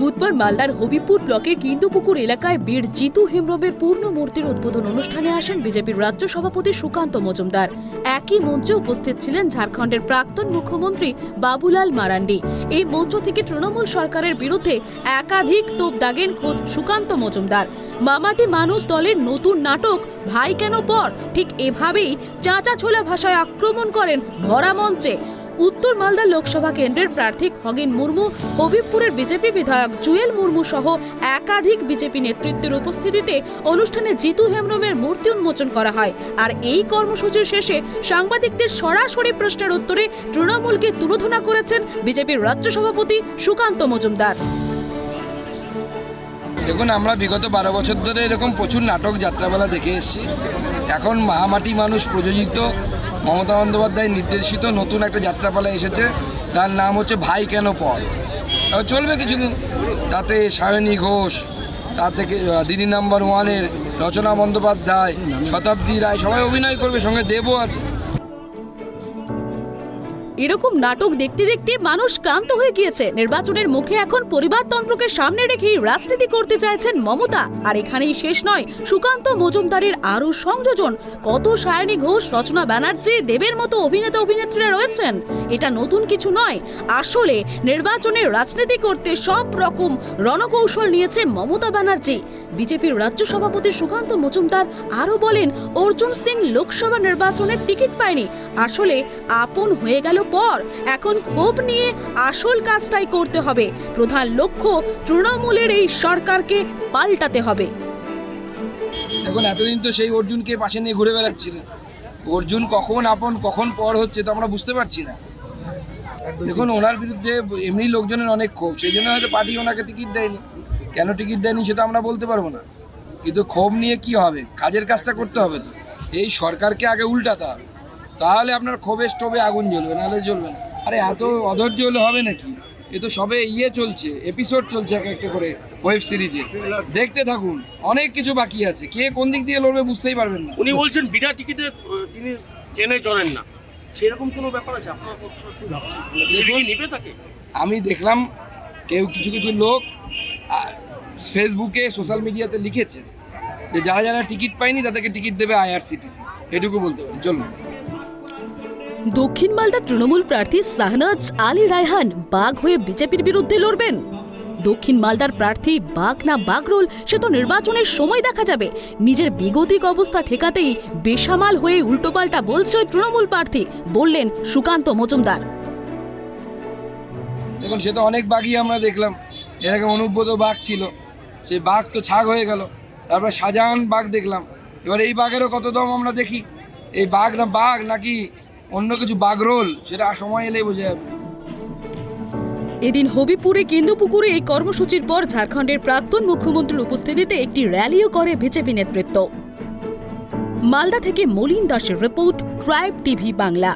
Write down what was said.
বুধবার মালদার হবিপুর ব্লকের কিন্দুপুকুর এলাকায় বীর জিতু হেমব্রমের পূর্ণ মূর্তির উদ্বোধন অনুষ্ঠানে আসেন বিজেপির রাজ্য সভাপতি সুকান্ত মজুমদার। একই মঞ্চে উপস্থিত ছিলেন ঝাড়খণ্ডের প্রাক্তন মুখ্যমন্ত্রী বাবুলাল মারান্ডি। এই মঞ্চ থেকে তৃণমূল সরকারের বিরুদ্ধে একাধিক তোপ দাগেন খোদ সুকান্ত মজুমদার। মামাটি মানুষ দলের নতুন নাটক ভাই কেন পর ঠিক এভাবেই চাঁচা ছোলা ভাষায় আক্রমণ করেন ভরা মঞ্চে। উত্তর মালদা লোকসভা কেন্দ্রের প্রার্থী খগেন মুর্মু, হবিবপুরের বিজেপি বিধায়ক জুয়েল মুর্মু সহ একাধিক বিজেপি নেতৃত্বের উপস্থিতিতে অনুষ্ঠানে জিতু হেমব্রমের মূর্তি উন্মোচন করা হয়। আর এই কর্মসূচির শেষে সাংবাদিকদের সরাসরি প্রশ্নের উত্তরে তৃণমূলকে তুলোধনা করেছেন বিজেপির রাজ্য সভাপতি সুকান্ত মজুমদার। দেখুন, আমরা বিগত 12 বছর ধরে এরকম প্রচুর নাটক যাত্রাপালা দেখে এসেছি। এখন মাটি মানুষ প্রযোজিত, মমতা বন্দ্যোপাধ্যায় নির্দেশিত নতুন একটা যাত্রাপালা এসেছে, তার নাম হচ্ছে ভাই কেন পর। চলবে কিছুদিন, তাতে সায়নী ঘোষ, তা থেকে দিদি নাম্বার ওয়ানের রচনা বন্দ্যোপাধ্যায়, শতাব্দী রায় সবাই অভিনয় করবে, সঙ্গে দেবও আছে। এরকম নাটক দেখতে দেখতে মানুষ ক্লান্ত হয়ে গিয়েছে। নির্বাচনের মুখে এখন পরিবারতন্ত্রকে সামনে রেখেই রাজনীতি করতে চাইছেন মমতা। আর এখানেই শেষ নয়, সুকান্ত মজুমদারের আরও সংযোজন। কত সায়নী ঘোষ, রচনা ব্যানার্জি, দেবের মতো অভিনেতা অভিনেত্রীরা রয়েছেন। এটা নতুন কিছু নয়। আসলে নির্বাচনে রাজনীতি করতে সব রকম রণকৌশল নিয়েছে মমতা ব্যানার্জি। বিজেপির রাজ্য সভাপতি সুকান্ত মজুমদার আরও বলেন, অর্জুন সিং লোকসভা নির্বাচনের টিকিট পায়নি। আসলে আপন হয়ে গেল পর, এখন ক্ষোভ নিয়ে আসল কাজটাই করতে হবে। প্রধান লক্ষ্য তৃণমূলের এই সরকারকে পাল্টাতে হবে। এখন এতদিন তো সেই অর্জুনকে পাশে নিয়ে ঘুরে বেড়াচ্ছিলেন। অর্জুন কখন আপন কখন পর হচ্ছে তো আমরা বুঝতে পারছি না। দেখুন, ওনার বিরুদ্ধে এমনি লোকজনের অনেক ক্ষোভ, সেই জন্য হয়তো পার্টি ওনাকে টিকিট দেয়নি। কেন টিকিট দেয়নি সেটা আমরা বলতে পারবো না, কিন্তু ক্ষোভ নিয়ে কি হবে? কাজের কাজটা করতে হবে তো। এই সরকারকে আগে উল্টাতে হবে, তাহলে আপনার ক্ষোভে স্টোভে আগুন জ্বলবে, নাহলে জ্বলবে না। আরে এত অধৈর্য হলে হবে নাকি? এ তো সবে চলছে, এপিসোড চলছে এক একটা করে ওয়েব সিরিজে। দেখতে থাকুন, অনেক কিছু বাকি আছে। কে কোন দিক দিয়ে লড়বে বুঝতেই পারবেন না। উনি বলছেন বিনা টিকিটে তিনি ট্রেনে চড়েন না, সেরকম কোনো ব্যাপার আছে? আপনার নিবে তাকে আমি দেখলাম কিছু কিছু লোক ফেসবুকে সোশ্যাল মিডিয়াতে লিখেছে যে যারা যারা টিকিট পায়নি তাদেরকে টিকিট দেবে আইআরসিটিসি। এটুকু বলতে পারি। চলুন। দক্ষিণ মালদা তৃণমূল প্রার্থী শাহনাজ আলী রায়হান বাঘ হয়ে বিজেপির বিরুদ্ধে লড়বেন। দক্ষিণ মালদার প্রার্থী বাঘ না বাগরোল সে তো নির্বাচনের সময় দেখা যাবে। নিজের বিগতিক অবস্থা ঠেকাতেই বেসামাল হয়ে উল্টোপাল্টা বলছে ওই তৃণমূল প্রার্থী, বললেন সুকান্ত মজুমদার। দেখুন, সে তো অনেক বাঘই আমরা দেখলাম। এর আগে অনুব্রত বাঘ ছিল, সেই বাঘ তো ছাগ হয়ে গেল। তারপরে শাহজাহান বাঘ দেখলাম। এবার এই বাঘেরও কত দম আমরা দেখি। এই বাঘ না বাঘ নাকি অন্য কিছু বাগরোল, সেটা সময় এলেই বোঝা যাবে। এদিন হবিপুরে কিন্দুপুকুরে এই কর্মসূচির পর ঝাড়খণ্ডের প্রাক্তন মুখ্যমন্ত্রীর উপস্থিতিতে একটি র্যালিও করে বিজেপি নেতৃত্ব। মালদা থেকে মলিন দাসের রিপোর্ট, ট্রাইব টিভি বাংলা।